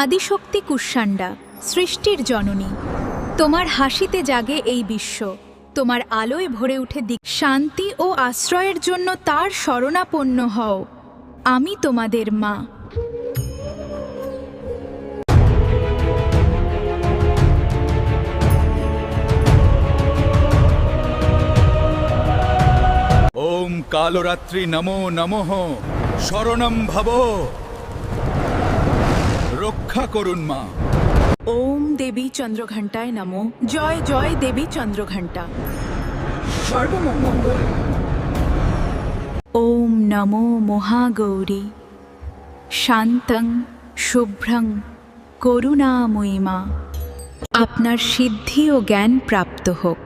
আদিশক্তি কুষ্মাণ্ডা, সৃষ্টির জননী। তোমার হাসিতে জাগে এই বিশ্ব, তোমার আলোয় ভরে উঠে দিক। শান্তি ও আশ্রয়ের জন্য তার শরণাপন্ন হও। আমি তোমাদের মা। ওম কালরাত্রি নমো নমঃ, শরণম ভব, রক্ষা করুন মা। ওম দেবী চন্দ্রঘণ্টায় নমো। জয় জয় দেবী চন্দ্রঘণ্টা। সর্বমঙ্গল। ওম নমো মহাগৌরী, শান্তং শুভ্রং করুণাময়ী মা। আপনার সিদ্ধি ও জ্ঞান প্রাপ্ত হোক।